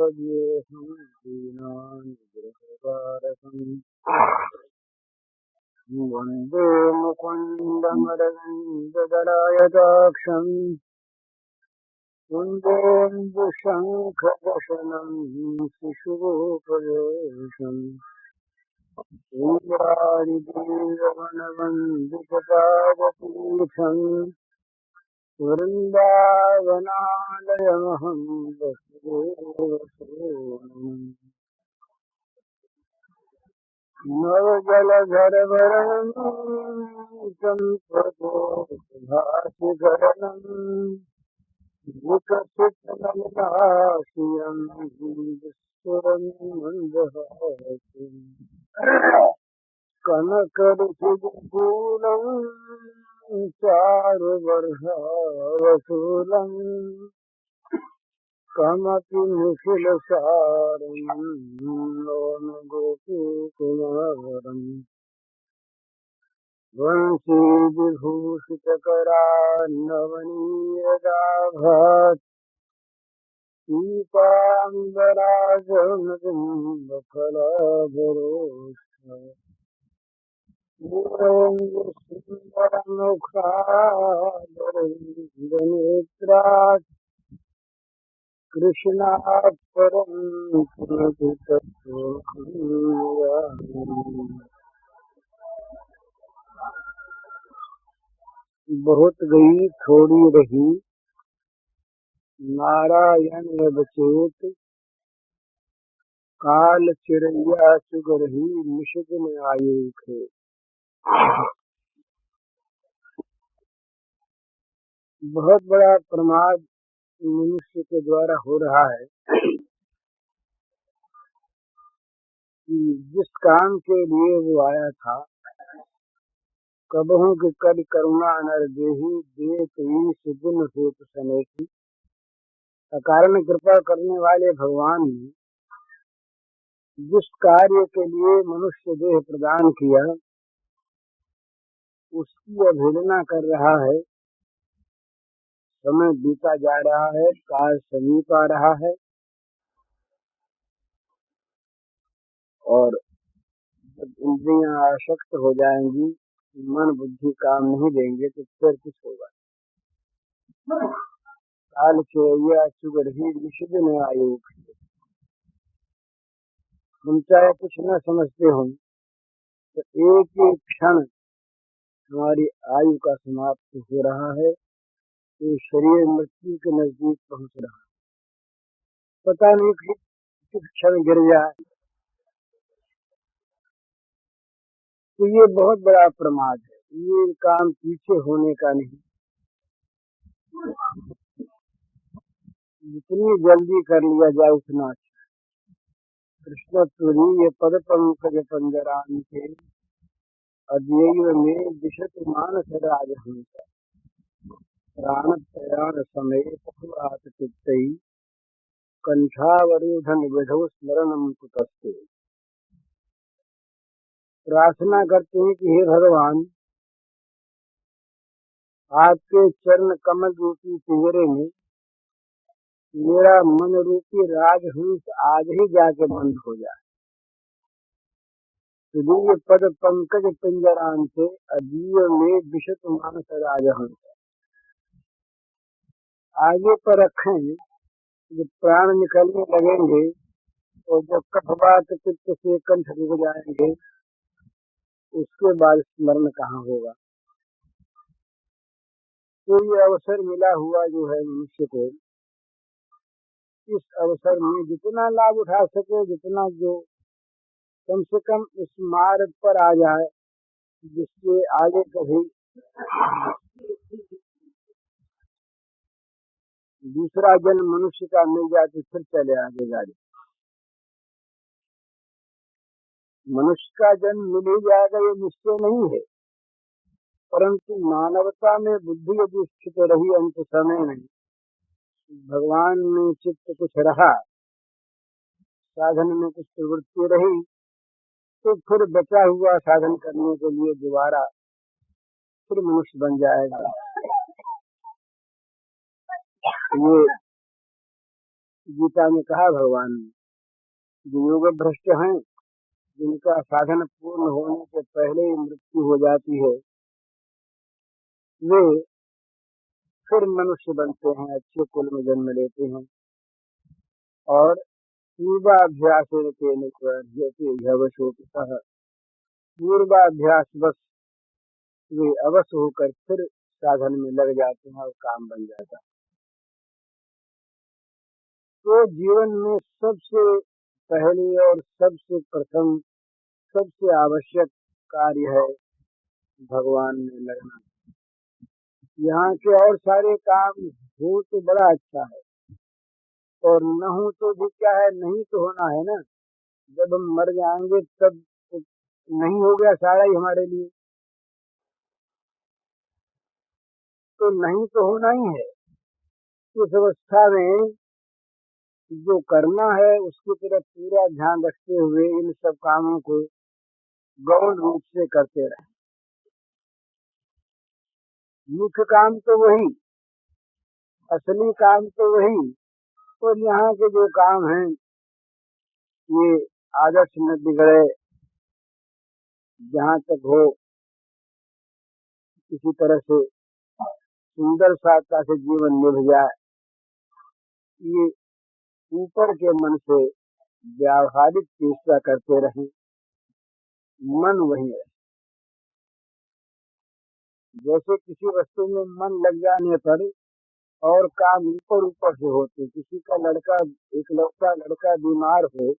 भजेऽहं दीनानुग्रहकारकम् वन्दे मुकुन्दमरविन्ददलायताक्षम् कुन्देन्दुशङ्खदशनम् शिशुरूपवेशम् इन्द्रादिदेववनवन्दितपादतीर्थम् वृन्दावनालयमहं वसुदेवसूनुम् नवजलधरवरणं भासिकरणम् विकसितनलिनाशियं विस्फुरन् मन्दहासम् कनकरुचिरफूलं चारुवर्षावशूलम् कमपि निखिलसारं गोपीकुमारम् वंशीविभूषितकरान्नवनीयदाभात् पीताम्बराजनबिम्बफलाधरोष्ठनेत्रात् कृष्णात् परं किमपि तत्त्वमहं। बहुत गई थोड़ी रही नारायण बचेत काल चिड़ैया चुग रही निषिद्ध में आयु खे। बहुत बड़ा प्रमाद मनुष्य के द्वारा हो रहा है कि जिस काम के लिए वो आया था कबहू के कर करुणा नर देही देत ईश दिन हेतु सनेही। अकारण कृपा करने वाले भगवान ने जिस कार्य के लिए मनुष्य देह प्रदान किया उसकी अवहेलना कर रहा है। समय बीता जा रहा है, काल समीप आ रहा है और जब इंद्रियां आसक्त हो जाएंगी, मन बुद्धि काम नहीं देंगे तो फिर कुछ होगा। काल चिड़ैया चुग रही निषिद्ध में आयु। हम चाहे कुछ न समझते हो तो एक एक क्षण हमारी आयु का समाप्त हो रहा है। ये शरीर मृत्यु के नजदीक पहुंच रहा है, पता नहीं किस क्षण गिर जाए। तो ये बहुत बड़ा प्रमाद है, ये काम पीछे होने का नहीं। जितनी जल्दी कर लिया जाए उतना अच्छा। कृष्ण तुरीय पद पंकज पंजरान के अद्वैव में दिशत मानस राजहंस प्राण प्रयाण समय पहुआत चित्तई कंठावरोधन विधौ स्मरणम कुतस्ते। प्रार्थना करते हैं कि हे भगवान, आपके चरण कमल रूपी पिंजरे में मेरा मन रूपी राजहंस आज ही जाके बंद हो जाए। तुरीय पद पंकज पिंजरान से अद्वैव में दिशत मानस राजहंस आगे पर रखें। जब प्राण निकलने लगेंगे और जब कफवात चित्त से कंठ रुक जाएंगे उसके बाद स्मरण कहाँ होगा। तो ये अवसर मिला हुआ जो है मनुष्य को, इस अवसर में जितना लाभ उठा सके, जितना जो कम से कम इस मार्ग पर आ जाए जिससे आगे कभी दूसरा जन्म मनुष्य का मिल जाए तो फिर चले आगे गाड़ी। मनुष्य का जन्म मिल ही जाएगा ये निश्चय नहीं है, परंतु मानवता में बुद्धि यदि स्थित रही अंत समय में, भगवान में चित्त कुछ रहा, साधन में कुछ प्रवृत्ति रही, तो फिर बचा हुआ साधन करने के लिए दोबारा फिर मनुष्य बन जाएगा। गीता में कहा भगवान ने, जो योग भ्रष्ट हैं, जिनका साधन पूर्ण होने के पहले ही मृत्यु हो जाती है, वे फिर मनुष्य बनते हैं, अच्छे कुल में जन्म लेते हैं और पूर्वाभ्यास पूर्वाभ्यास बस वे अवश्य होकर फिर साधन में लग जाते हैं और काम बन जाता है। तो जीवन में सबसे पहले और सबसे प्रथम सबसे आवश्यक कार्य है भगवान में लगना। यहाँ के और सारे काम हो तो बड़ा अच्छा है, और न हो तो भी क्या है, नहीं तो होना है ना। जब हम मर जाएंगे तब तो नहीं हो गया सारा ही हमारे लिए, तो नहीं तो होना ही है। इस अवस्था में जो करना है उसकी तरफ पूरा ध्यान रखते हुए इन सब कामों को गौण रूप से करते रहे। मुख्य काम तो वही, असली काम तो वही, और यहाँ के जो काम हैं ये आदर्श न बिगड़े, जहाँ तक हो किसी तरह से सुंदर साधता से जीवन निभ जाए, ये ऊपर के मन से व्यावहारिक चेष्टा करते रहें, मन वही है। जैसे किसी वस्तु में मन लग जाने पर और काम ऊपर ऊपर से होते, किसी का लड़का, एकलौता लड़का बीमार हो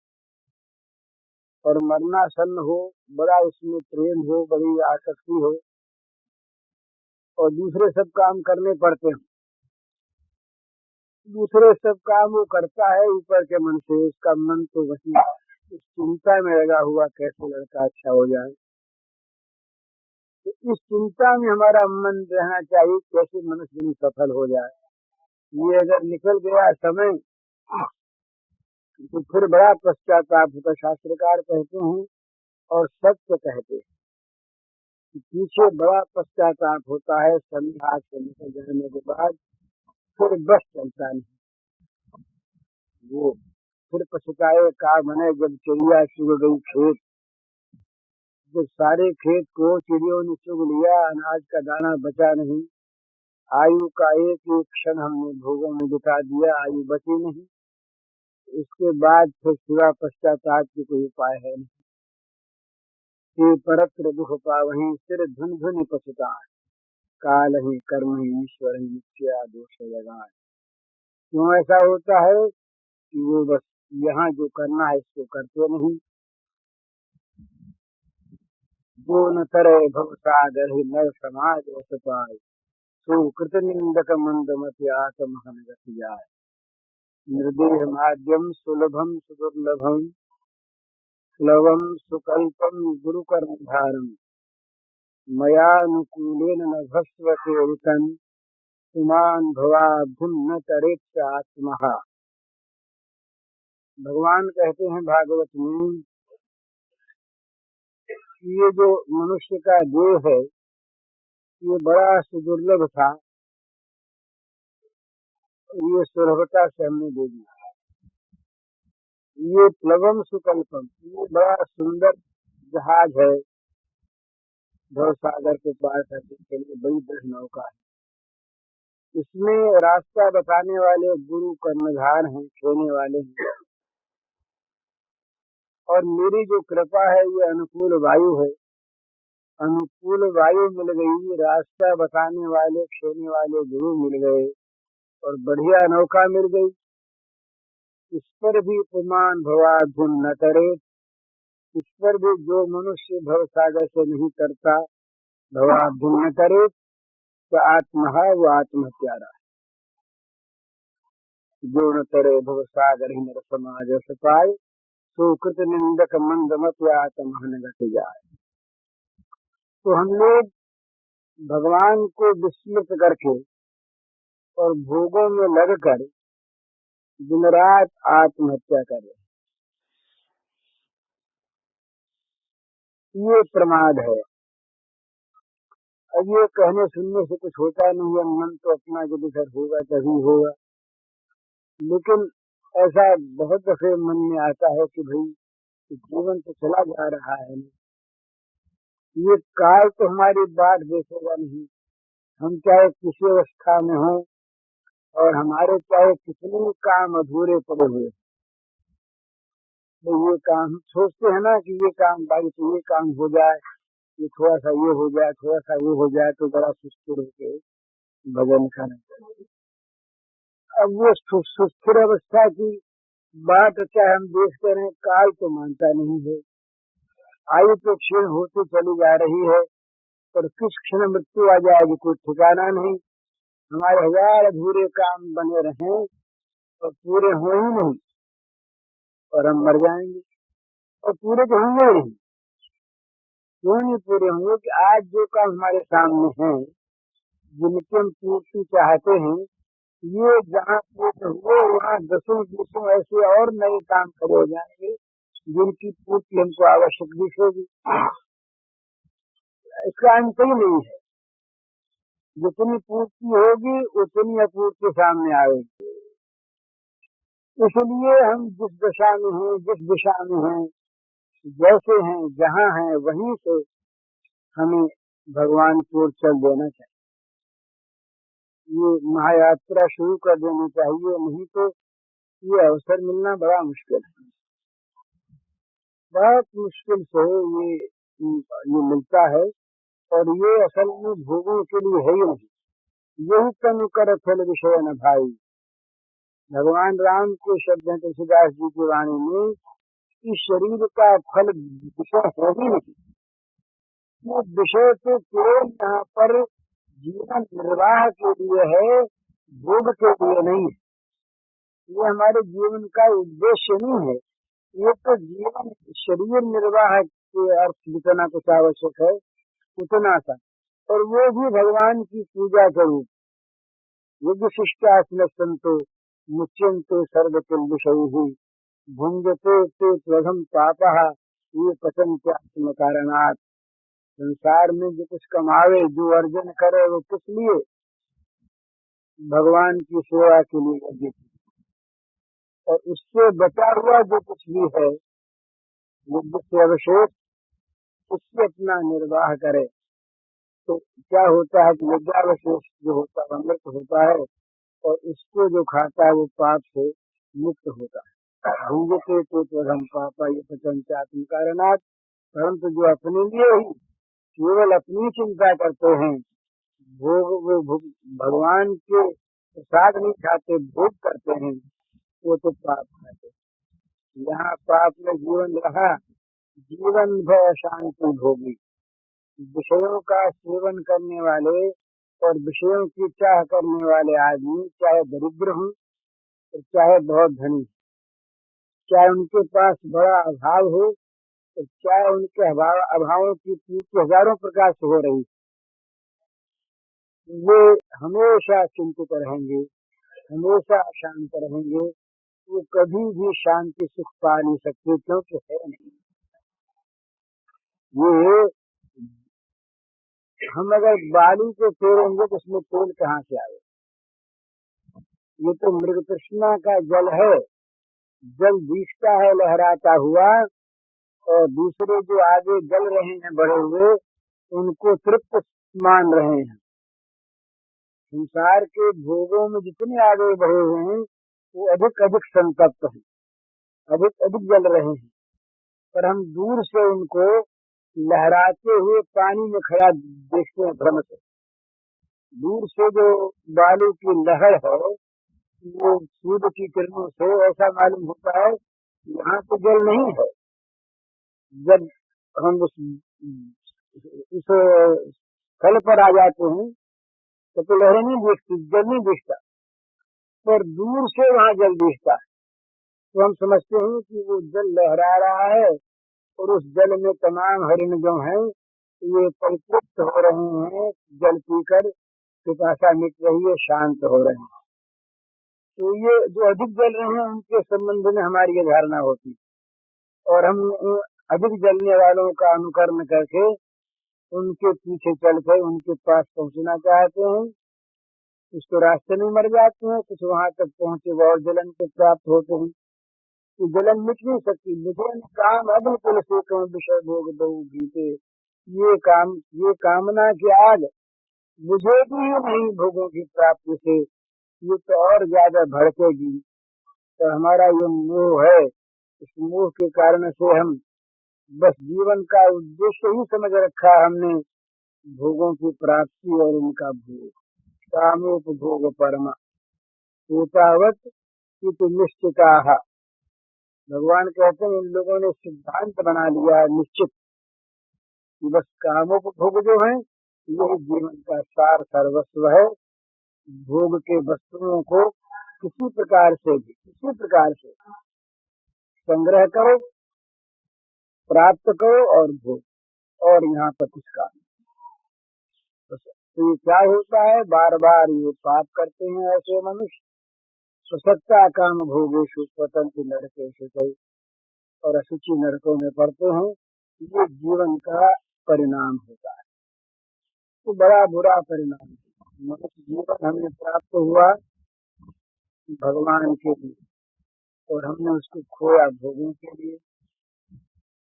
और मरनासन्न हो, बड़ा उसमें प्रेम हो, बड़ी आसक्ति हो, और दूसरे सब काम करने पड़ते हैं, दूसरे सब काम वो करता है ऊपर के मन से, उसका मन तो वही इस चिंता में लगा हुआ कैसे लड़का अच्छा हो जाए। तो इस चिंता में हमारा मन रहना चाहिए, कैसे मनुष्य में सफल हो जाए। ये अगर निकल गया समय तो फिर बड़ा पश्चाताप होता। शास्त्रकार कहते हैं और सत्य कहते हैं कि पीछे बड़ा पश्चाताप होता है, समय हाथ से निकल जाने के बाद फिर बस चलता नहीं। वो फिर पछताए का बने जब चिड़िया चुग गई खेत, जब सारे खेत को चिड़ियों ने चुग लिया, अनाज का दाना बचा नहीं, आयु का एक एक क्षण हमने भोगों में बिता दिया, आयु बची नहीं, इसके बाद फिर सिवा पश्चाताप की कोई उपाय है नहीं। परत्र दुख पावहीं सिर धुन धुन पछताए, काल ही कर्म ही ईश्वर ही मिथ्या दोष लगाए। क्यों ऐसा होता है कि वो बस यहाँ जो करना है इसको करते नहीं। जो न करे भव सागर ही नर समाज रस पाए, सो कृत निंदक मंद मत आत्महन गति जाए। निर्देह माध्यम सुलभम सुदुर्लभम प्लवम सुकल्पम गुरु कर्म धारम, मयानुकूलेन न भस्वते ऋतन, सुमान भवाभुम न तरेत आत्महा। भगवान कहते हैं भागवत में, ये जो मनुष्य का देह है ये बड़ा सुदुर्लभ था, ये सुलभता से हमने दे दिया। ये प्लवम सुकल्पम, ये बड़ा सुंदर जहाज है, भव सागर के पार करने के लिए बड़ी दृढ़ नौका है। इसमें रास्ता बताने वाले गुरु कर्णधार हैं, खेने वाले हैं, और मेरी जो कृपा है ये अनुकूल वायु है। अनुकूल वायु मिल गई, रास्ता बताने वाले खेने वाले गुरु मिल गए, और बढ़िया नौका मिल गई। इस पर भी पुमान भवाधुन न करे, इस पर भी जो मनुष्य भव सागर से नहीं करता, भवाधुन न करे, तो आत्मा वो आत्महत्यारा है। जो न करे भव सागर ही नर समाज सपाय, सुकृत निंदक मंद मत आत्महन गति जाए। तो हम लोग भगवान को विस्मृत करके और भोगों में लगकर दिन रात आत्महत्या कर रहे, ये प्रमाद है। अब ये कहने सुनने से कुछ होता नहीं है, मन तो अपना जब इधर होगा तभी होगा, लेकिन ऐसा बहुत दफे मन में आता है कि भाई जीवन तो चला जा रहा है, ये काल तो हमारी बात देखेगा नहीं। हम चाहे किसी अवस्था में हो और हमारे चाहे कितने काम अधूरे पड़े हुए, तो ये काम सोचते हैं ना कि ये काम भाई तो ये काम हो जाए, ये थोड़ा सा ये हो जाए, थोड़ा सा ये हो जाए तो बड़ा सुस्थिर होके भजन करना चाहिए। अब वो सुस्थिर अवस्था की बात चाहे हम देखते रहे, काल तो मानता नहीं है। आयु तो क्षीण होती चली जा रही है, पर किस क्षण मृत्यु आ जाएगी कोई ठिकाना नहीं। हमारे हजार अधूरे काम बने रहे और पूरे हो ही नहीं, और हम मर जाएंगे और पूरे तो होंगे ही नहीं। क्यों नहीं पूरे होंगे कि आज जो काम हमारे सामने है, जिनकी हम पूर्ति चाहते हैं, ये जहाँ पूर्ण हुए वहाँ दसों बीसों ऐसे और नए काम खड़े हो जाएंगे जिनकी पूर्ति हमको आवश्यक दिखेगी। इसका अंत ही नहीं है। जितनी पूर्ति होगी उतनी अपूर्ति सामने आएगी। इसलिए हम जिस दशा में हैं, जिस दिशा में हैं, जैसे हैं, जहाँ हैं, वहीं से हमें भगवान की ओर चल देना चाहिए। ये महायात्रा शुरू कर देनी चाहिए, नहीं तो ये अवसर मिलना बड़ा मुश्किल है। बहुत मुश्किल से ये मिलता है, और ये असल में भोगों के लिए है ही नहीं। यही तनु कर फल विषय न भाई। भगवान राम के शब्द हैं तुलसीदास जी की वाणी में, इस शरीर का फल विषय है ही नहीं। ये विषय तो केवल यहाँ पर जीवन निर्वाह के लिए है, भोग के लिए नहीं है। ये हमारे जीवन का उद्देश्य नहीं है। ये तो जीवन शरीर निर्वाह के अर्थ जितना कुछ आवश्यक है उतना सा, और वो भी भगवान की पूजा के रूप। यज्ञ शिष्टास्म संतो मुच्यन्ते सर्वकुल विषयी भुंजते ते त्वघम पापः ये पचन्त्यात्म कारणात्। संसार में जो कुछ कमावे, जो अर्जन करे, वो किस लिए? भगवान की सेवा के लिए यज्ञ, और उससे बचा हुआ जो कुछ भी है यज्ञ से अवशेष, उससे अपना निर्वाह करे। तो क्या होता है कि यज्ञावशेष जो होता है अमृत होता है, और इसको जो खाता है वो पाप से मुक्त होता है। भूंजते तो हम पापा ये पचन्त्यात्म कारणात्। परंतु जो अपने लिए ही केवल अपनी चिंता करते हैं, वो भगवान के प्रसाद नहीं खाते, भोग करते हैं, वो तो पाप खाते। यहाँ पाप में जीवन रहा, जीवन भर शांति भोगी। विषयों का सेवन करने वाले और विषयों की चाह करने वाले आदमी, चाहे दरिद्र हों चाहे बहुत धनी, चाहे उनके पास बड़ा अभाव हो, चाहे उनके अभावों की पूर्ति हजारों प्रकार से हो रही, वे हमेशा चिंतित रहेंगे, हमेशा अशांत रहेंगे। वो कभी भी शांति सुख पा नहीं सकते, क्योंकि है नहीं। ये हम अगर बालू को फेरेंगे तो उसमें तेल कहाँ से आए? ये तो मृग तृष्णा का जल है। जल दिखता है लहराता हुआ, और दूसरे जो आगे जल रहे हैं बढ़े हुए, उनको तृप्त मान रहे हैं। संसार के भोगों में जितने आगे बढ़े हुए हैं वो अधिक अधिक संतप्त हैं, अधिक अधिक जल रहे हैं। पर हम दूर से उनको लहराते हुए पानी में खड़ा देखते हैं भ्रम से। दूर से जो बालू की लहर है वो सूर्य की किरणों से ऐसा मालूम होता है यहाँ तो जल नहीं है। जब हम उस स्थल पर आ जाते हैं तो लहरें नहीं दिखती, जल नहीं दिखता, पर दूर से वहाँ जल दिखता है। तो हम समझते हैं कि वो जल लहरा रहा है, और उस जल में तमाम हरिण जो हैं ये परितृप्त हो रहे हैं, जल पीकर पिपासा मिट रही है, शांत हो रहे हैं। तो ये जो अधिक जल रहे हैं उनके संबंध में हमारी ये धारणा होती, और हम अधिक जलने वालों का अनुकरण करके उनके पीछे चलकर उनके पास पहुंचना चाहते हैं। कुछ तो रास्ते में मर जाते हैं, कुछ वहां तक पहुंचे वो और जलन को प्राप्त होते हैं। तो जलन मिट नहीं सकती। मुझे काम अब कुल से कौन विषय भोग दो गीते, ये कामना की आग मुझे भी नहीं भोगों की प्राप्ति से, ये तो और ज्यादा भड़केगी। तो हमारा ये मोह है, इस मोह के कारण से हम बस जीवन का उद्देश्य ही समझ रखा हमने भोगों की प्राप्ति और उनका भोग। कामोपभोग परमा एतावत् इति निश्चिताः। भगवान कहते हैं इन लोगों ने सिद्धांत बना लिया है निश्चित कि बस कामोपभोग जो है यही जीवन का सार सर्वस्व है। भोग के वस्तुओं को किसी प्रकार से संग्रह करो, प्राप्त करो और भोग, और यहाँ पर कुछ काम। तो ये क्या होता है, बार बार ये पाप करते हैं ऐसे मनुष्य। ससक्ता काम भोगेशु पतंति नरकेषु, और अशुचि नरकों में पड़ते हैं। ये जीवन का परिणाम होता है, तो बड़ा बुरा परिणाम। मनुष्य जीवन हमें प्राप्त हुआ भगवान के लिए, और हमने उसको खोया भोगों के लिए।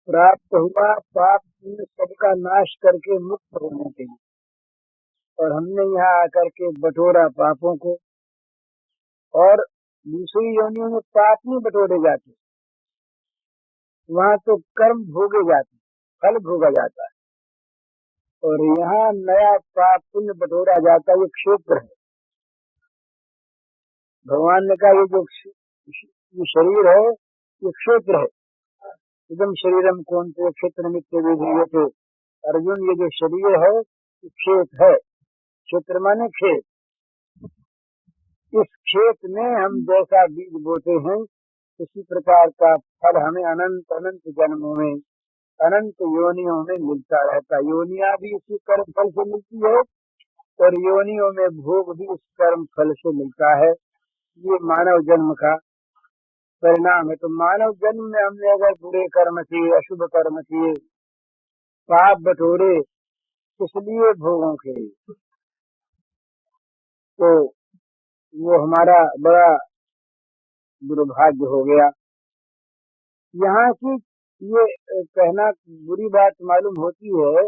प्राप्त हुआ पाप में सबका नाश करके मुक्त होने के लिए, और हमने यहाँ आकर के बटोरा पापों को। और दूसरी योनियों में पाप नहीं बटोरे जाते, वहाँ तो कर्म भोगे जाते, फल भोगा जाता है। और यहाँ नया पाप पुण्य बटोरा जाता है। ये क्षेत्र है। भगवान ने कहा ये जो ये शरीर है ये क्षेत्र है। इदम शरीरम कौन्तेय क्षेत्र नित्य विधीयते। अर्जुन, ये जो शरीर है ये खेत है। क्षेत्र माने खेत। इस खेत में हम जैसा बीज बोते हैं उसी प्रकार का फल हमें अनंत अनंत जन्मों में, अनंत योनियों में मिलता रहता है। योनियां भी इसी कर्म फल से मिलती है, और योनियों में भोग भी उस कर्म फल से मिलता है। ये मानव जन्म का परिणाम है। तो मानव जन्म में हमने अगर बुरे कर्म किए, अशुभ कर्म किए, पाप बटोरे, इसलिए भोगों के लिए, तो वो हमारा बड़ा दुर्भाग्य हो गया। यहाँ की ये कहना बुरी बात मालूम होती है,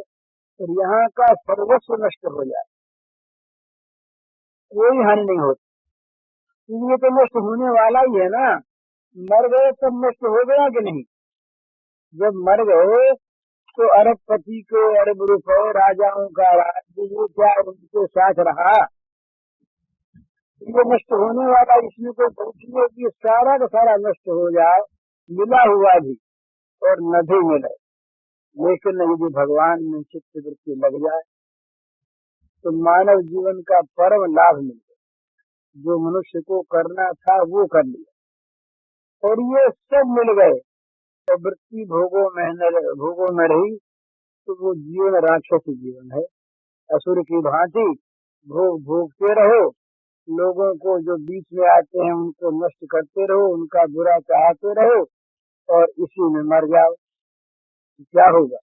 और यहाँ का सर्वस्व नष्ट हो जाए, कोई हानि नहीं होती। ये तो नष्ट होने वाला ही है ना। मर गए तब नष्ट हो गया कि नहीं? जब मर गए तो अरबपति के अरब रुपए, राजाओं का राज्य, ये क्या उनके साथ रहा? ये नष्ट होने वाला, इसमें कोई गलती है कि सारा का सारा नष्ट हो जाए, मिला हुआ भी और न भी मिले। लेकिन यदि भगवान में चित्त वृत्ति लग जाए तो मानव जीवन का परम लाभ मिल गया। जो मनुष्य को करना था वो कर लिया, और ये सब मिल गए, और वृत्ति भोगों में रही, तो वो जीवन राक्षसी जीवन है। असुर की भांति भोग भोगते रहो, लोगों को जो बीच में आते हैं उनको नष्ट करते रहो, उनका बुरा चाहते रहो, और इसी में मर जाओ। क्या होगा?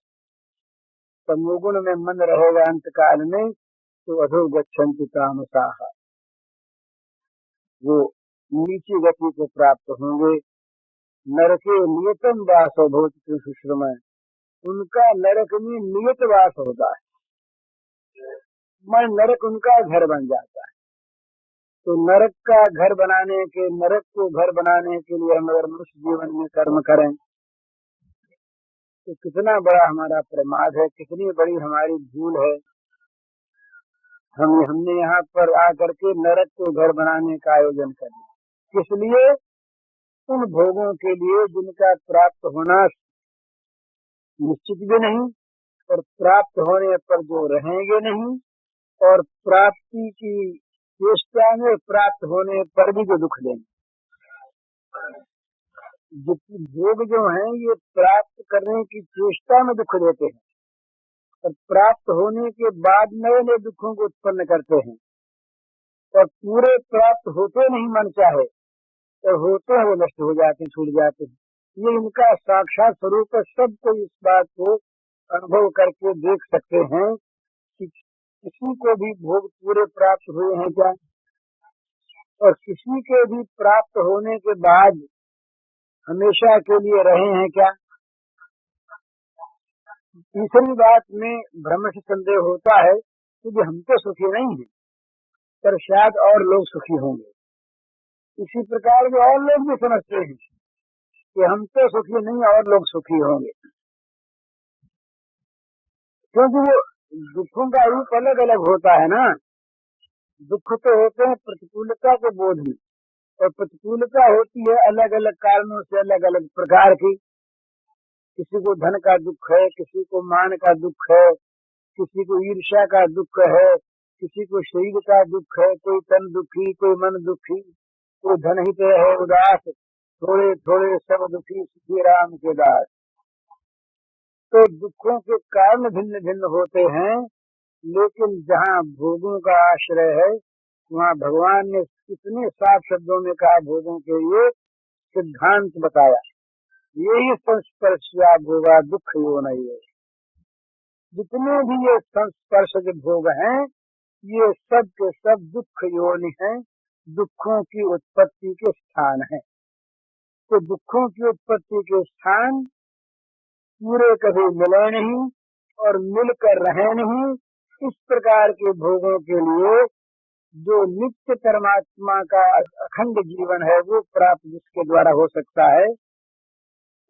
तमोगुण में मन रहेगा अंत काल में, तो अधो गच्छन्ति तामसाः, वो नीची गति को प्राप्त होंगे। नरके नियतम वासो भवति कृष्ण, उनका नरक में नियत वास होता है। मैं नरक उनका घर बन जाता है। तो नरक को घर बनाने के लिए हम अगर मनुष्य जीवन में कर्म करें तो कितना बड़ा हमारा प्रमाद है, कितनी बड़ी हमारी भूल है। हमने यहाँ पर आकर के नरक को घर बनाने का आयोजन कर दिया। किस लिए? उन भोगों के लिए जिनका प्राप्त होना निश्चित भी नहीं, और प्राप्त होने पर जो रहेंगे नहीं, और प्राप्ति की चेष्टा में प्राप्त होने पर भी जो दुख देंगे। जितने भोग जो हैं ये प्राप्त करने की चेष्टा में दुख देते हैं, और प्राप्त होने के बाद नए नए दुखों को उत्पन्न करते हैं, और पूरे प्राप्त होते नहीं मन चाहे, और होते हैं वो नष्ट हो जाते हैं, छूट जाते हैं। ये इनका साक्षात स्वरूप है। सबको इस बात को अनुभव करके देख सकते हैं कि किसी को भी भोग पूरे प्राप्त हुए हैं क्या? और किसी के भी प्राप्त होने के बाद हमेशा के लिए रहे हैं क्या? तीसरी बात में भ्रम से संदेह होता है कि हम तो सुखी नहीं हैं, पर शायद और लोग सुखी होंगे। इसी प्रकार के और लोग भी समझते हैं कि हम तो सुखी नहीं और लोग सुखी होंगे, क्योंकि वो दुखों का रूप अलग अलग होता है ना। दुख तो होते हैं प्रतिकूलता के बोध में, और प्रतिकूलता होती है अलग अलग कारणों से, अलग अलग प्रकार की। किसी को धन का दुख है, किसी को मान का दुख है, किसी को ईर्ष्या का दुख है, किसी को शरीर का दुख है, कोई तन दुखी, कोई मन दुखी, कोई धनहित है उदास, थोड़े थोड़े सब दुखी सुखी राम के दास। तो दुखों के कारण भिन्न भिन्न होते हैं, लेकिन जहाँ भोगों का आश्रय है वहाँ भगवान ने कितने साफ शब्दों में कहा भोगों के लिए सिद्धांत बताया। यही संस्पर्शिया भोगा दुख यो नहीं है। जितने भी ये संस्पर्शज भोग हैं ये सब के सब दुख योनि हैं, दुखों की उत्पत्ति के स्थान हैं। तो दुखों की उत्पत्ति के स्थान पूरे कभी मिले नहीं और मिलकर रहे नहीं। इस प्रकार के भोगों के लिए जो नित्य परमात्मा का अखंड जीवन है वो प्राप्त जिसके द्वारा हो सकता है,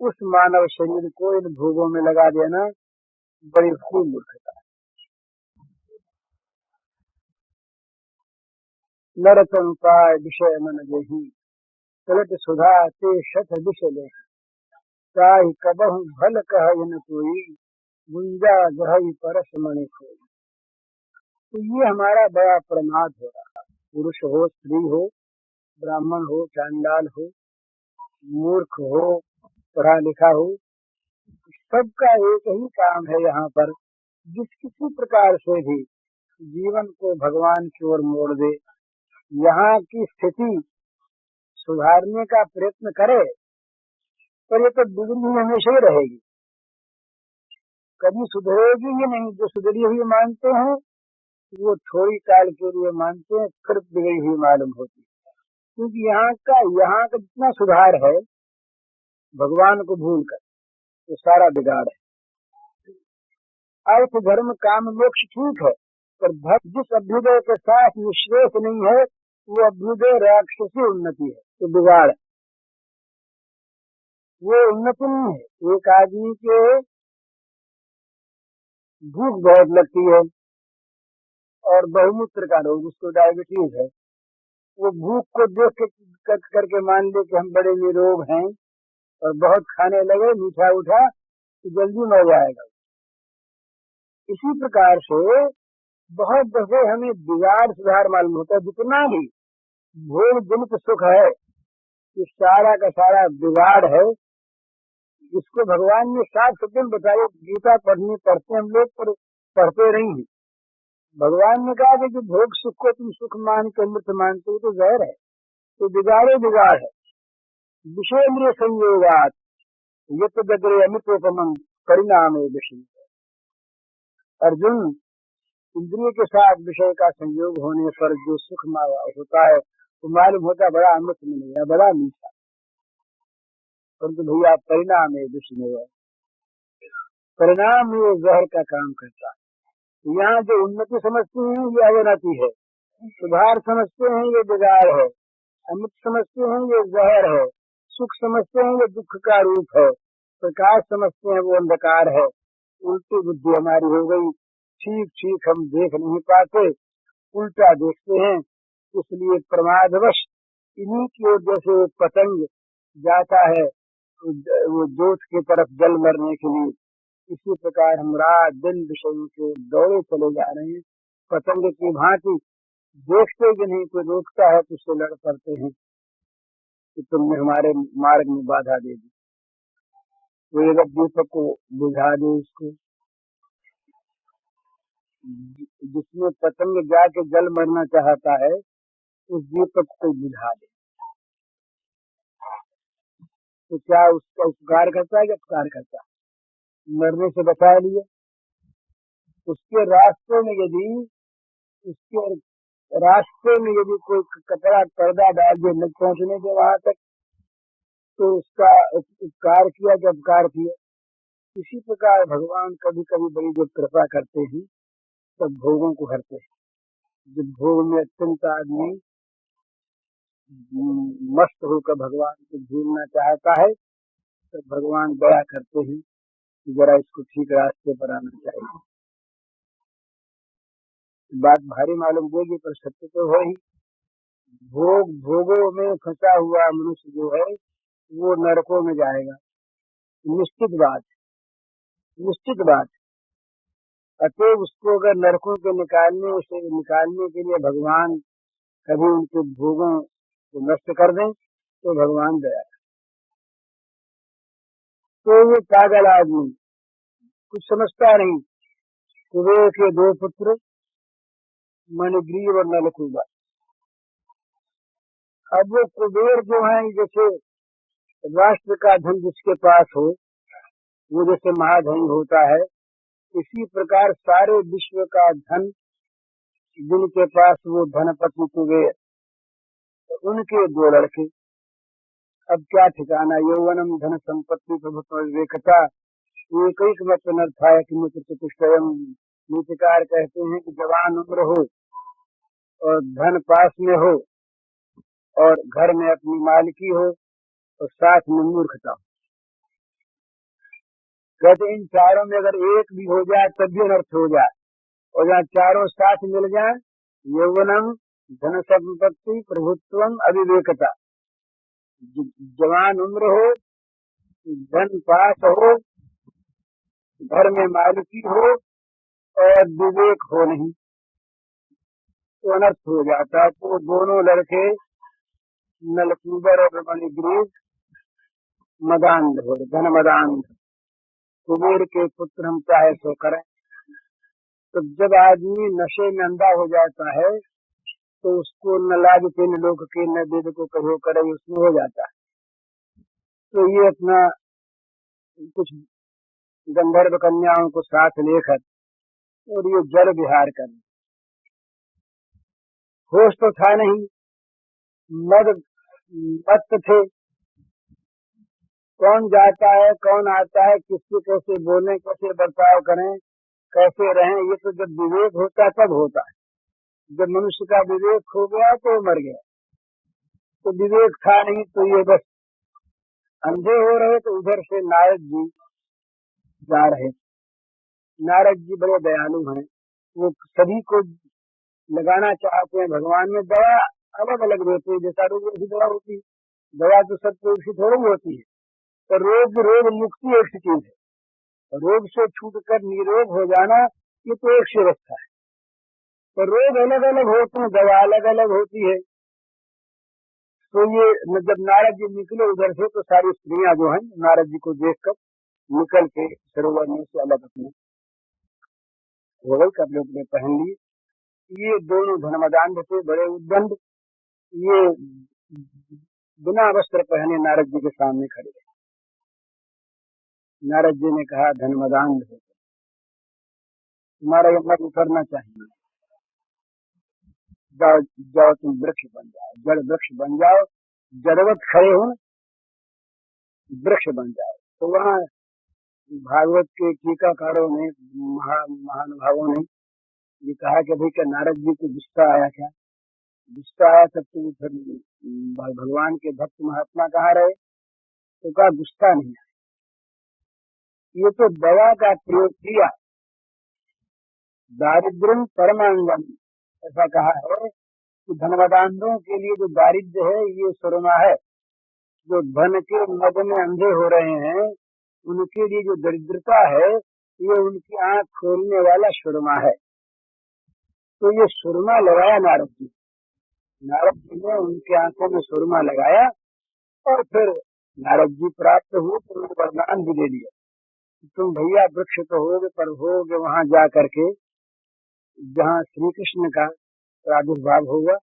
उस मानव शरीर को इन भोगों में लगा देना बड़ी खूब मूर्खता है। नर संसाय विषय मन देही, चलत सुधा ते शत विषय चाहि कबहु भल कह न कोई, गुंजा गहई परस मणि खोई। तो ये हमारा बड़ा प्रमाद हो रहा है। पुरुष हो, स्त्री हो, ब्राह्मण हो, चांडाल हो, मूर्ख हो, पढ़ा लिखा हो, सबका एक ही काम है यहाँ पर, जिस किसी प्रकार से भी जीवन को भगवान की ओर मोड़ दे, यहाँ की स्थिति सुधारने का प्रयत्न करे, पर ये तो बिगड़ी हमेशा ही रहेगी, कभी सुधरेगी ही नहीं। जो सुधरी हुई मानते हैं वो थोड़ी काल के लिए मानते हैं, फिर बिगड़ी हुई मालूम होती है। क्योंकि यहाँ का जितना सुधार है भगवान को भूल कर तो सारा बिगाड़ है। अर्थ धर्म काम मोक्ष ठीक है, पर भक्त जिस अभ्युदय के साथ विश्वास नहीं है वो अभ्युदय राक्षसी उन्नति है, तो बिगाड़, वो उन्नति नहीं है। एक आदमी के भूख बहुत लगती है और बहुमूत्र का रोग, उसको डायबिटीज है, वो भूख को देख करके मान ले कि हम बड़े निरोग हैं और बहुत खाने लगे मीठा उठा तो जल्दी मर जाएगा। इसी प्रकार से बहुत दफे हमें बिगाड़ सुधार मालूम होता है। जितना भी भोग जनित सुख है ये सारा का सारा बिगाड़ है। इसको भगवान ने साफ शब्दों में बताया। गीता पढ़ते हम लोग पर पढ़ते नहीं है। भगवान ने कहा कि भोग सुख को तुम सुख मान के अमृत मानते हो तो जहर है, तो बिगाड़े बिगाड़ है। विषेन्द्रिय संयोगात ये तो गदरे अमृतोपमं परिणाम है विषय। अर्जुन, इंद्रिय के साथ विषय का संयोग होने पर जो सुख होता है तो मालूम होता बड़ा अमृत मिलेगा, बड़ा मीठा, परंतु भैया परिणाम है विषय, परिणाम ये जहर का काम करता है। यहाँ जो उन्नति समझते हैं ये अवनति है, सुधार समझते हैं ये बिगाड़ है, अमृत समझते हैं ये जहर है, सुख समझते हैं ये दुख का रूप है, प्रकाश समझते हैं वो अंधकार है। उल्टी बुद्धि हमारी हो गई। ठीक ठीक हम देख नहीं पाते, उल्टा देखते हैं, इसलिए प्रमादवश इन्हीं की ओर जैसे पतंग जाता है वो जोत की तरफ जल मरने के लिए, इसी प्रकार हम रात दिन विषयों के दौड़े चले जा रहे हैं पतंग की भांति। देखते कि नहीं कोई रोकता है तो उससे लड़ पड़ते हैं कि तुमने हमारे मार्ग में बाधा दे दी। वो अगर दीपक को बुझा दे, इसको जिसमें पतंग जाके जल मरना चाहता है उस दीपक को बुझा दे तो क्या उसका उपकार करता है या अपकार करता है? मरने से बचा लिया। उसके रास्ते में यदि उसके रास्ते में यदि कोई कपड़ा पर्दा डाल दे न पहुंचने के वहां तक, तो उसका उपकार किया कि अपकार किया। इसी प्रकार भगवान कभी कभी बड़ी जो कृपा करते हैं तब भोगों को हरते हैं। जब भोग में अत्यंत आदमी मस्त होकर भगवान को झूलना चाहता है तो भगवान दया करते हैं कि जरा इसको ठीक रास्ते पर आना चाहिए। बात भारी मालूम होगी पर सत्य तो है ही। भोगों में फंसा हुआ मनुष्य जो है वो नरकों में जाएगा, निश्चित बात, निश्चित बात। अतएव उसको अगर नरकों के निकालने के लिए भगवान कभी उनके भोगों को नष्ट कर दें तो भगवान दया। तो वो पागल आदमी कुछ समझता नहीं। कुबेर के दो पुत्र मणिग्रीव और नलकूबर। अब वो कुबेर जो है जैसे राष्ट्र का धन जिसके पास हो वो जैसे महाधनी होता है, इसी प्रकार सारे विश्व का धन जिनके पास वो धनपति कुबेर, तो उनके दो लड़के। अब क्या ठिकाना, यौवनम धन संपत्ति प्रभुत्व विवेकता एक मत नर्थाय मित्र चतुष्टयम। नीतिकार कहते हैं कि जवान उम्र हो और धन पास में हो और घर में अपनी मालिकी हो और साथ में मूर्खता हो। कहते इन चारों में अगर एक भी हो जाए तब भी अनर्थ हो जाए, और जहाँ चारों साथ मिल जाए, यौवनम धन संपत्ति प्रभुत्वम अविवेकता, जवान उम्र हो, धन पास हो, घर में मालिकी हो और विवेक हो नहीं, तो अनर्थ हो जाता है। तो दोनों लड़के नलकूबर और मणिग्रीव मदान्ध हो, धन मदान्ध। कुबेर के पुत्र हम चाहे सो करें। तो जब आदमी नशे में अंधा हो जाता है तो उसको न लाज के न लोक के न वेद को कहो करे, उसमें हो जाता है। तो ये अपना कुछ गंधर्व कन्याओं को साथ लेकर और ये जल विहार कर, होश तो था नहीं, मत थे। कौन जाता है कौन आता है, किससे कैसे बोलें, कैसे बर्ताव करें, कैसे रहें, ये तो जब विवेक होता है तब होता है। जब मनुष्य का विवेक हो गया तो मर गया। तो विवेक था नहीं तो ये बस अंधे हो रहे। तो उधर से नारद जी जा रहे। नारद जी बड़े दयालु हैं, वो सभी को लगाना चाहते हैं भगवान में। दवा अलग अलग देते हैं, जैसा रोग ऐसी दवा होती है। दवा तो सबको ऐसी थोड़ी होती है। तो रोग मुक्ति एक चीज है, रोग से छूटकर निरोग हो जाना ये तो एक व्यवस्था है। तो रोग अलग अलग होते हैं, दवा अलग अलग होती है। तो ये जब नारद जी निकले उधर से तो सारी स्त्रियां जो हैं नारद जी को देखकर निकल के सरोवर में से अलग अपने हो गई, कपड़े उपड़े पहन लिए। ये दोनों धर्मदान थे, बड़े उद्दंड। ये बिना वस्त्र पहने नारद जी के सामने खड़े रहे। नारद जी ने कहा धर्मदान हो, तुम्हारा ये मत उतरना चाहिए। जाओ जाओ तुम वृक्ष बन जाओ, जड़ वृक्ष बन जाओ, जड़वत खड़े हो वृक्ष बन जाओ। तो वहाँ भागवत के टीकाकारों ने महानुभावों ने ये कहा कि भाई क्या नारद जी को गुस्सा आया? क्या गुस्सा आया तब तो फिर भगवान के भक्त महात्मा कहाँ रहे? तो कहा गुस्सा नहीं आया, ये तो दवा का प्रयोग किया। दारिद्र्यम परमानंदम, ऐसा कहा है कि धनवदानों के लिए जो दारिद्र्य है ये सुरमा है। जो धन के मद में अंधे हो रहे हैं उनके लिए जो दरिद्रता है ये उनकी आंख खोलने वाला सुरमा है। तो ये सुरमा लगाया नारद जी। नारद जी ने उनकी आंखों में सुरमा लगाया और फिर नारद जी प्राप्त हुए तो उनको वरदान भी दे दिया, तुम भैया वृक्ष तो होगे पर होगे वहां जा करके जहाँ श्री कृष्ण का प्रादुर्भाव होगा।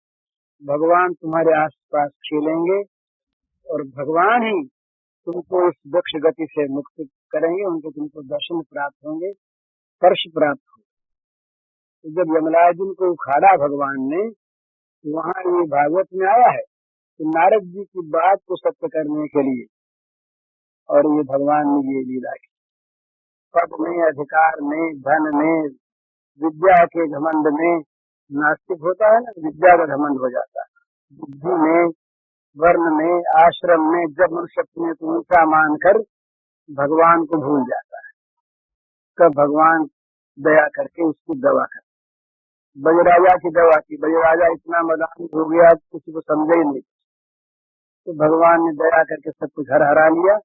भगवान तुम्हारे आसपास खेलेंगे और भगवान ही तुमको इस वृक्ष गति से मुक्त करेंगे, उनके तुमको दर्शन प्राप्त होंगे, स्पर्श प्राप्त होगा। तो जब यमराज को उखाड़ा भगवान ने वहाँ ये भागवत में आया है कि नारद जी की बात को सत्य करने के लिए और ये भगवान ने ये लीला की। पद में, अधिकार में, धन में, विद्या के घमंड में नास्तिक होता है ना, विद्या का घमंड हो जाता है। बुद्धि में, वर्ण में, आश्रम में जब मनुष्य अपने को ऊंचा मानकर भगवान को भूल जाता है, तब भगवान दया करके उसकी दवा कर। बजराजा की दवा की। बजराजा इतना मदान हो गया किसी को समझे ही नहीं, तो भगवान ने दया करके सब कुछ हरा लिया।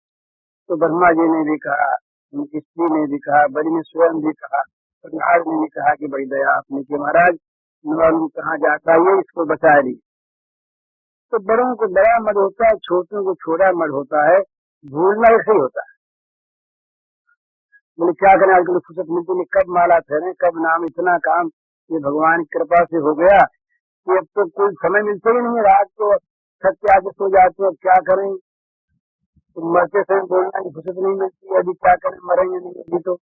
तो ब्रह्मा जी ने भी कहा, उनकी स्त्री ने भी कहा, बलि ने स्वयं भी कहा, प्रहलाद ने भी कहा कि बड़ी दया आपने की महाराज, मालूम कहाँ जाता है, इसको बचा ली। तो बड़ों को बड़ा मद होता है, छोटों को छोटा मद होता है, भूलना ऐसे ही होता है। बोले क्या करें, आजकल फुर्सत मिलती नहीं, कब माला फेरे, कब नाम, इतना काम ये भगवान की कृपा से हो गया कि अब तो कोई समय मिलता ही नहीं। रात को छत के आगे सो जाते, अब क्या करें, तो मरते समय बोलना की फुर्सत नहीं मिलती, अभी क्या करें, मरेंगे नहीं, अभी तो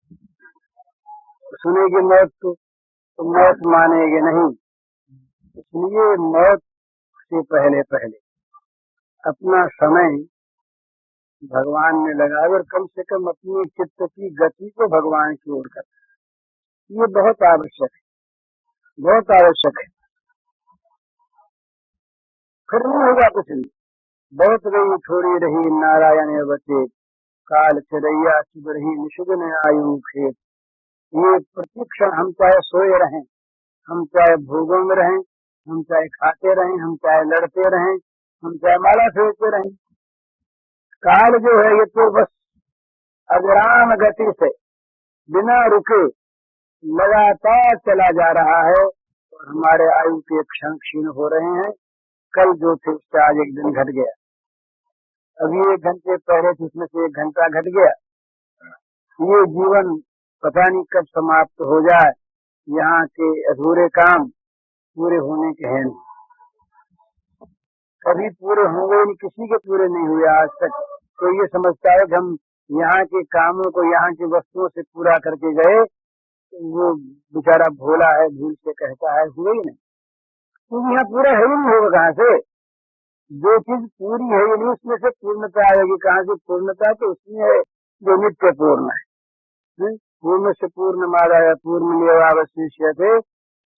सुनेगी मौत, तो मौत मानेगी नहीं। इसलिए मौत से पहले पहले अपना समय भगवान में लगाए और कम से कम अपनी चित्त की गति को भगवान की ओर कर, ये बहुत आवश्यक है, बहुत आवश्यक है। फिर नहीं होगा कुछ भी। बहुत गई थोड़ी रही नारायण बचे, काल चिड़ैया चुभ रही निषुगन आयु खेत। ये प्रतिक्षण हम चाहे सोए रहें, हम चाहे भोगों में रहें, हम चाहे खाते रहें, हम चाहे लड़ते रहें, हम चाहे माला फेंकते रहें, काल जो है ये तो बस अविराम गति से बिना रुके लगातार चला जा रहा है और हमारे आयु के क्षण क्षीण हो रहे हैं। कल जो थे उससे आज एक दिन घट गया, अभी 1 घंटे पहले थे उसमें से 1 घंटा घट गया। ये जीवन पता नहीं कब समाप्त हो जाए। यहाँ के अधूरे काम पूरे होने के हैं, कभी पूरे होंगे नहीं, किसी के पूरे नहीं हुए आज तक। तो ये समझता है कि हम यहाँ के कामों को, यहाँ की वस्तुओं से पूरा करके गए, तो वो बेचारा भोला है, भूल से कहता है हुए ही नहीं, क्योंकि यहाँ पूरा है ही नहीं, होगा कहाँ से। जो चीज पूरी है ही नहीं उसमें से पूर्णता आएगी कहाँ से। पूर्णता तो उसमें है जो नित्य पूर्ण है। पूर्ण से पूर्ण मादाय पूर्णमेवावशिष्य थे,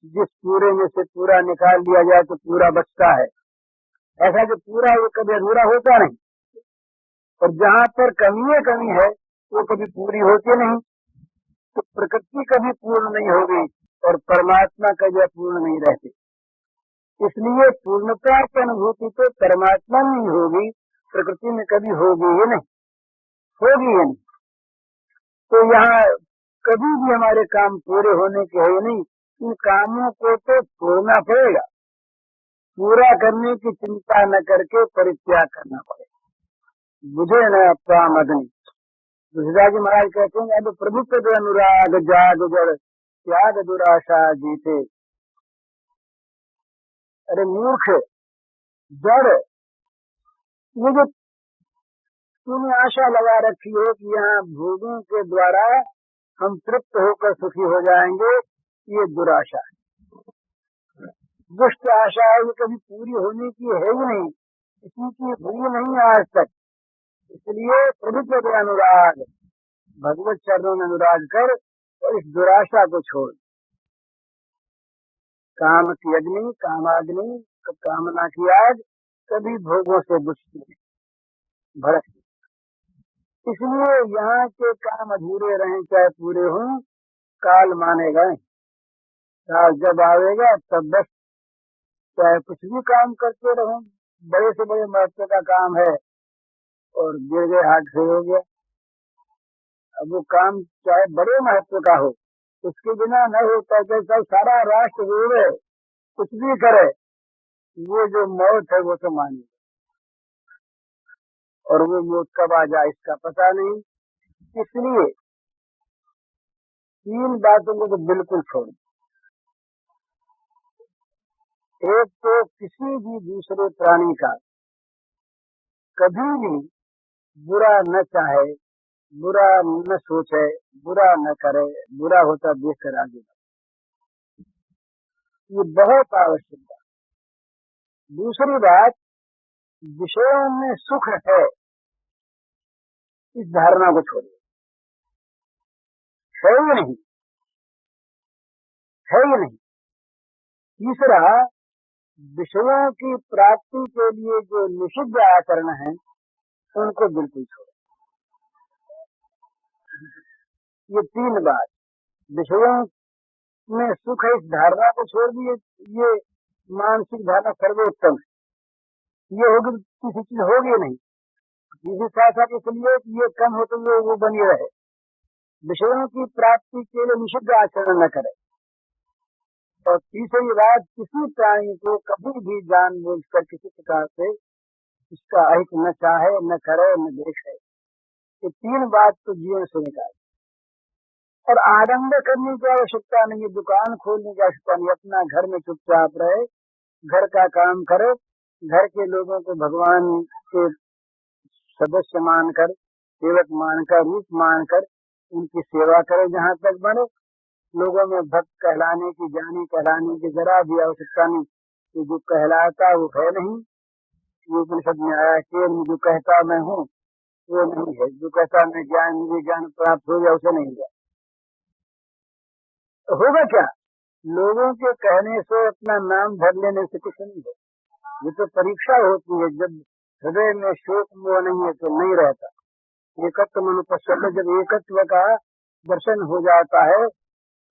जिस पूरे में से पूरा निकाल लिया जाए तो पूरा बचता है। ऐसा जो पूरा है वो कभी अधूरा होता नहीं, और जहाँ पर कमी है वो कभी पूरी होती नहीं। तो प्रकृति कभी पूर्ण नहीं होगी और परमात्मा कभी अपूर्ण नहीं रहती। इसलिए पूर्णता की अनुभूति तो परमात्मा में ही होगी, प्रकृति में कभी होगी ही नहीं, होगी ही नहीं। तो यहाँ कभी भी हमारे काम पूरे होने के है नहीं, इन कामों को तो छोड़ना पड़ेगा, पूरा करने की चिंता न करके परित्याग करना पड़ेगा। बुझे न प्रामदनी। तुलसीदास जी महाराज कहते हैं, अब प्रभु पद अनुराग जाग जड़ त्याग दुराशा जीते। अरे मूर्ख जड़, ये जो तूने आशा लगा रखी हो कि यहाँ भोगों के द्वारा हम तृप्त होकर सुखी हो जाएंगे, ये दुराशा है, दुष्ट आशा है, ये कभी पूरी होने की है ही नहीं, किसी की हुई नहीं आज तक। इसलिए प्रभु पद अनुराग, भगवत चरणों में अनुराग कर और इस दुराशा को छोड़। काम की अग्नि, कामाग्नि, कामना की आग कभी भोगों से बुझती है, भड़कती। इसलिए यहाँ के काम अधूरे रहें चाहे पूरे हों, काल मानेगा। काल जब आवेगा तब बस, चाहे कुछ भी काम करते रहो, बड़े से बड़े महत्व का काम है और गिर गए, हाथ से हो गया। अब वो काम चाहे बड़े महत्व का हो, उसके बिना न होता, जैसा सारा राष्ट्र रोवे, कुछ भी करे, वो जो मौत है वो तो मानेगा, और वो मौत कब आ जाए इसका पता नहीं। इसलिए 3 बातों को तो बिल्कुल छोड़। एक तो किसी भी दूसरे प्राणी का कभी भी बुरा न चाहे, बुरा न सोचे, बुरा न करे, बुरा होता देख कर आगे। ये बहुत आवश्यक है। दूसरी बात, विषयों में सुख है, इस धारणा को छोड़िए, है ही नहीं, है ही नहीं। तीसरा, विषयों की प्राप्ति के लिए जो निषिद्ध आचरण है उनको बिल्कुल छोड़ो। ये तीन बात, विषयों में सुख है इस धारणा को छोड़ दिए, ये मानसिक धारणा सर्वोत्तम है, ये होगी किसी चीज होगी नहीं, किसी साथ इसलिए कि ये कम हो तो वो बनी रहे। विषयों की प्राप्ति के लिए निषिद्ध आचरण न करे। और तीसरी बात, किसी प्राणी को कभी भी जानबूझकर किसी प्रकार से इसका अहित न चाहे, न करे, न देखे। ये तीन बात तो जीवन से निकाल। और आडंबर करने की आवश्यकता नहीं है, दुकान खोलने की आवश्यकता नहीं, अपना घर में चुपचाप रहे, घर का काम करे, घर के लोगों को भगवान के सदस्य मानकर, सेवक मानकर, रूप मानकर उनकी सेवा करे जहाँ तक बने। लोगों में भक्त कहलाने की, ज्ञानी कहलाने की जरा भी आवश्यकता नहीं, कि जो कहलाता वो है नहीं। ये उपनिषद में आया कि जो कहता मैं हूँ वो नहीं है, जो कहता मैं ज्ञान, मुझे ज्ञान प्राप्त हो गया उसे नहीं गया। तो होगा क्या? लोगों के कहने से, अपना नाम भर लेने से कुछ नहीं है। ये तो परीक्षा होती है, जब हृदय में शोक मोह नहीं है तो नहीं रहता। एकत्व मनुपश्यत, जब एकत्व का दर्शन हो जाता है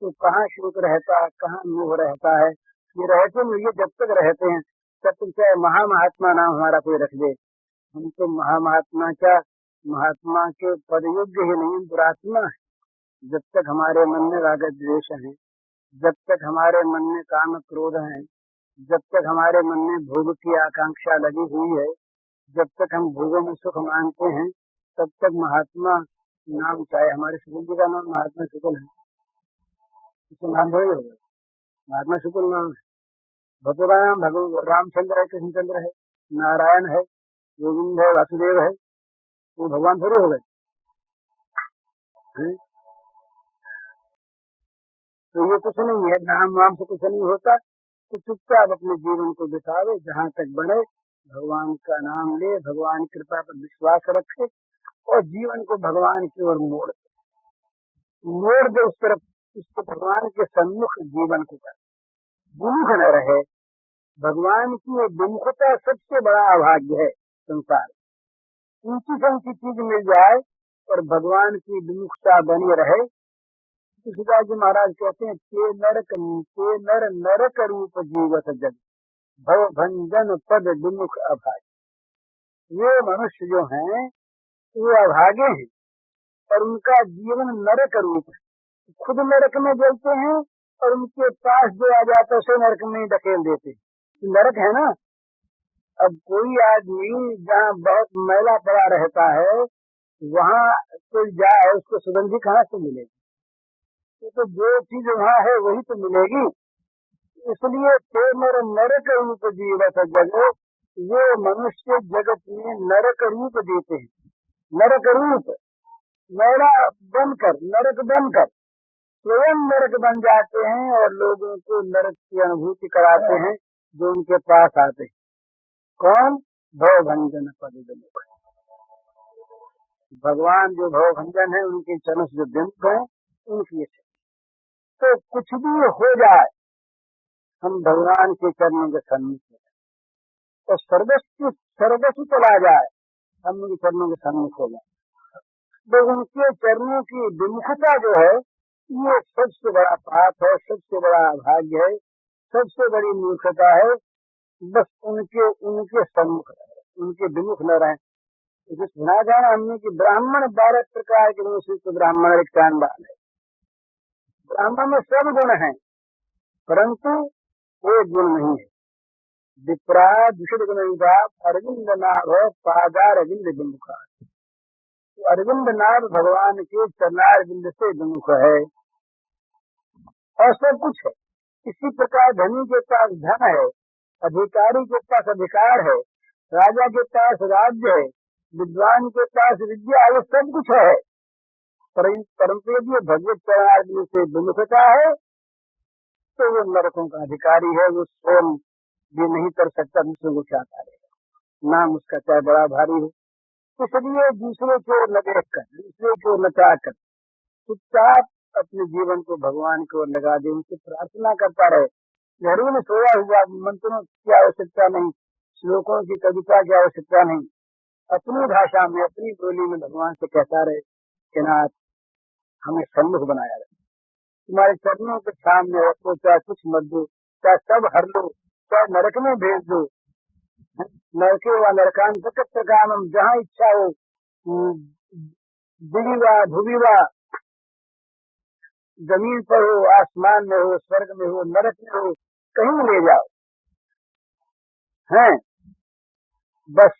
तो कहाँ शोक रहता है, कहाँ मोह रहता है। ये रहते हैं, ये जब तक रहते हैं तब तक चाहे महामहात्मा नाम हमारा कोई रख दे, हम तो महामहात्मा क्या, महात्मा के पद योग्य ही नहीं, दुरात्मा है। जब तक हमारे मन में राग द्वेष है, जब तक हमारे मन में काम क्रोध है, जब तक हमारे मन में भोग की आकांक्षा लगी हुई है, जब तक हम भोगों में सुख मानते हैं, तब तक महात्मा नाम, चाहे हमारे शुक्ल जी का नाम महात्मा शुक्ल है, इससे नाम थोड़ी होगा, महात्मा शुक्ल नाम है। भगवान रामचंद्र है, कृष्णचंद्र है, नारायण है, गोविंद है, वासुदेव है, वो भगवान थोड़े हो गए। तो ये कुछ नहीं है, नाम वाम से कुछ नहीं होता। तो चुपचाप अपने जीवन को बितावे, जहाँ तक बढ़े भगवान का नाम ले, भगवान की कृपा पर विश्वास रखे और जीवन को भगवान की ओर मोड़ दे उस तरफ, उसको भगवान के सम्मुख जीवन को कर, विमुख न रहे। भगवान की विमुखता सबसे बड़ा अभाग्य है संसार। ऊंची से ऊंची चीज मिल जाए और भगवान की विमुखता बनी रहे। तुलसीदास जी महाराज कहते हैं, के नर नरक रूप जीवत जग, भव भंजन पद विमुख अभाग्य। ये मनुष्य जो हैं वो अभागे हैं और उनका जीवन नरक रूप है, खुद नरक में जलते हैं और उनके पास जो आ जाता है उसे नरक में धकेल देते हैं। नरक है ना। अब कोई आदमी जहाँ बहुत मैला पड़ा रहता है वहाँ कोई जाए, उसको सुगंधी कहाँ से मिलेगी? तो जो चीज वहाँ है वही तो मिलेगी। इसलिए तेमर नरक रूप जीवत जगो, वो मनुष्य जगत में नरक रूप देते हैं। नरक रूप, मैला बनकर, नरक बनकर स्वयं नरक बन जाते हैं और लोगों को नरक की अनुभूति कराते हैं जो उनके पास आते हैं। कौन? भवभंजन पद विमुख। भगवान जो भवभंजन है, उनके चरण से जो विमुख है, उनकी तो कुछ भी हो जाए हम भगवान के चरणों के सन्मुख हैं। और सर्वस्व चला जाए हम उनके चरणों के सन्मुख हो जाए। तो उनके चरणों की विमुखता जो है ये सबसे बड़ा पाप है, सबसे बड़ा अभाग्य है, सबसे बड़ी मूर्खता है। बस उनके सम्मुख रहे, उनके विमुख न रहे। इसे सुना जाना हमने कि ब्राह्मण 12 प्रकार के मनुष्य को ब्राह्मण एक चांडाल है। ब्राह्मण में सब गुण हैं परंतु एक गुण नहीं है, विप्रा विशुद्ध गुण अरविंद नाभ पादार अरविंद विमुखा। तो अरविंद नाभ भगवान के चरणार बिंद से विमुख है और सब कुछ है। इसी प्रकार धनी के पास धन है, अधिकारी के पास अधिकार है, राजा के पास राज्य है, विद्वान के पास विद्या है, सब कुछ है। परंतु यदि भगवत चरणार्जुन से विमुखता है तो वो नरकों का अधिकारी है, वो स्वयं ये नहीं कर सकता, दूसरे को क्या करेगा, नाम उसका चाहे बड़ा भारी हो। इसलिए दूसरे की ओर न देख कर, दूसरे की ओर न चाह कर चुपचाप अपने जीवन को भगवान की ओर लगा दे, उनसे प्रार्थना करता रहे। घरों में सोया हुआ मंत्रों की आवश्यकता नहीं, श्लोकों की कविता की आवश्यकता नहीं, अपनी भाषा में अपनी बोली में भगवान से कहता रहे कि नाथ हमें सम्मुख बनाया रहे, तुम्हारे चरणों के सामने रखो, चाहे कुछ मत दो, चाहे सब हर लो, चाहे नरक में भेज दो, नरके व नरकान तक काम, जहाँ इच्छा हो, दिवीवा भुविवा, जमीन पर हो, आसमान में हो, स्वर्ग में हो, नरक में हो, कहीं ले जाओ, हैं बस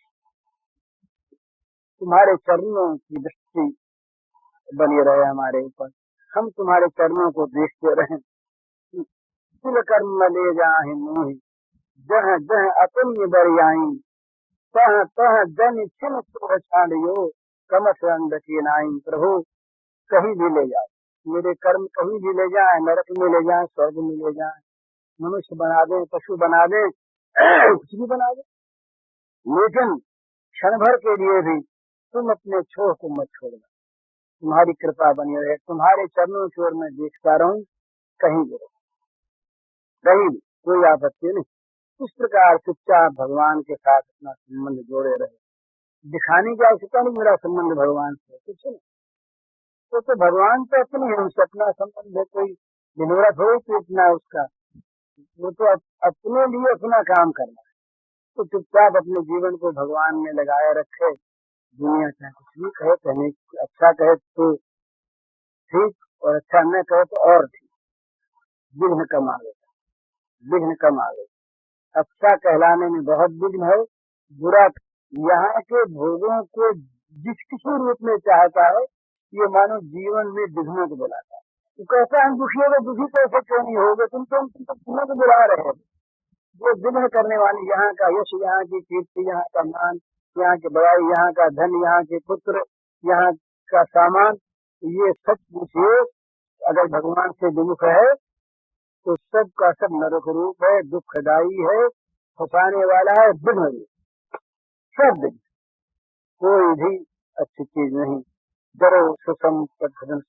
तुम्हारे चरणों की दृष्टि बनी रहे हमारे ऊपर, हम तुम्हारे चरणों को देखते रहें। तिल कर्म ले जाए मोहि, जह जह अपुण्य बरियाई, तह तह जन छिन शोभ छाड़ियो, कमस अंध की नाई। प्रभु कहीं भी ले जाओ, मेरे कर्म कहीं भी ले जाए, नरक में ले जाए, स्वर्ग में ले जाए, मनुष्य बना दे, पशु बना दे, कुछ भी बना दे, लेकिन क्षण भर के लिए भी तुम अपने छोर को मत छोड़ना, तुम्हारी कृपा बनी रहे, तुम्हारे चरणों की ओर मैं देखता रहूं, कहीं भी कहीं भी कोई आपत्ति नहीं। इस प्रकार चुपचाप भगवान के साथ अपना संबंध जोड़े रहे, दिखाने की आवश्यकता नहीं मेरा संबंध भगवान से, कुछ नहीं, तो भगवान तो अपने है, उनसे अपना संबंध है, कोई विनोरत हो तो इतना उसका, वो तो अपने लिए अपना काम करना है। तो चुपचाप अपने जीवन को भगवान में लगाए रखे, दुनिया चाहे कुछ भी कहे, कहने अच्छा कहे तो ठीक, और अच्छा न कहे तो और ठीक, विघ्न कम आवे, विघ्न कम आवे। अच्छा कहलाने में बहुत विघ्न है, बुरा यहाँ के भोगों को जिस किसी रूप में चाहता है, ये मानो जीवन में विघ्नों को बुलाता है। तो कैसा हम दुखी होगा, दुखी कैसे क्यों नहीं होगे, तुम तो बुला रहे हो, जो विघ्न करने वाली, यहाँ का यश, यहाँ की कीर्ति, यहाँ का मान, यहाँ की बड़ाई, यहाँ का धन, यहाँ के पुत्र, यहाँ का सामान, ये सच पूछिए अगर भगवान से विमुख है तो सब का सब नरक रूप है, दुखदायी है, फंसाने वाला है, विघ्न सब विघ्न, कोई भी अच्छी चीज नहीं। डरो सुसम पद्धन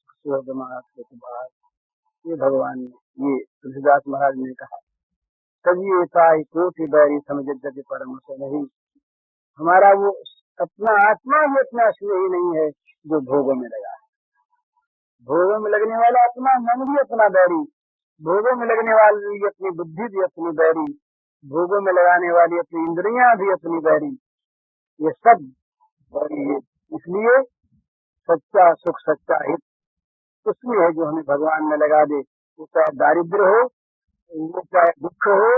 ये भगवान ने, ये तुलसीदास महाराज ने कहा, तभी ताई कोटि बैरी समझ जग परम से नहीं। हमारा वो अपना आत्मा भी इतना स्नेही नहीं है जो भोगों में लगा है, भोगों में लगने वाला अपना मन भी अपना बैरी, भोगों में लगने वाली अपनी बुद्धि भी अपनी बैरी, भोगों में लगाने वाली अपनी इंद्रियां भी अपनी बैरी, ये सब बैरी है। इसलिए सच्चा सुख, सच्चा हित उसमें है जो हमें भगवान में लगा दे, वो चाहे दारिद्र हो, वो चाहे दुख हो,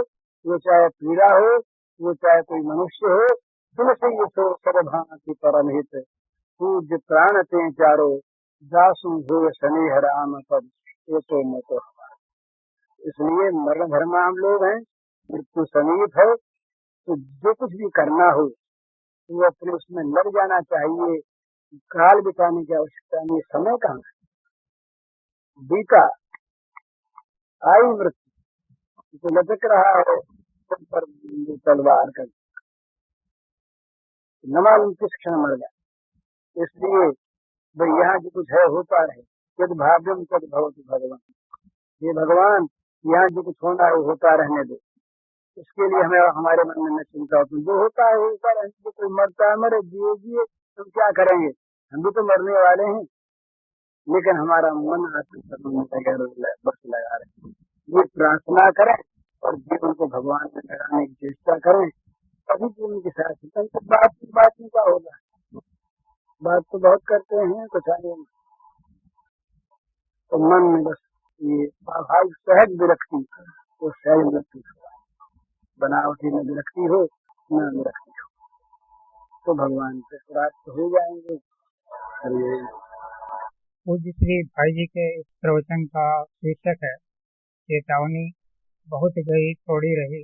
वो चाहे पीड़ा हो, वो चाहे कोई मनुष्य हो, तुमसे ये सो सर्वभांति परम हित, पूज्य प्राण ते चारो, दासु हो स्नेह राम पद, ये तो मत हमारा। इसलिए मरण धर्म हम लोग हैं, मृत्यु समीप है, तो जो कुछ भी करना हो वो अपने उसमें लग जाना चाहिए, काल बिताने की आवश्यकता नहीं। समय कहाँ है, बीता आई मृत्यु, तो लटक रहा है पर तलवार कर, न मालूम किस क्षण मर जाए। इसलिए भाई यहाँ जो कुछ है होता रहे, यद भाव्यम तद भवति भगवान, ये भगवान यहाँ जो कुछ होना है वो होता रहने दो, इसके लिए हमें हमारे मन में न चिंता होती, जो होता है होता रहने दो, कोई मरता है मरे, जिए जिए, हम क्या करेंगे, हम भी तो मरने वाले हैं, लेकिन हमारा मन बस लगा रहे, ये प्रार्थना करें और जीवन को भगवान में लगाने की चेष्टा करें, तभी जीवन के साथ बात का होगा। बात तो बहुत करते हैं, कुछ आगे तो मन में बस ये स्वाभाविक सहज विरक्ति, तो सहज विरक्ति बनावटी में विरक्ति हो न विरक्ति हो, तो भगवान से प्राप्त हो जाएंगे। पूज्य श्री भाई जी के इस प्रवचन का शीर्षक है चेतावनी बहुत गई थोड़ी रही,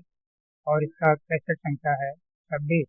और इसका कैसेट संख्या है 26।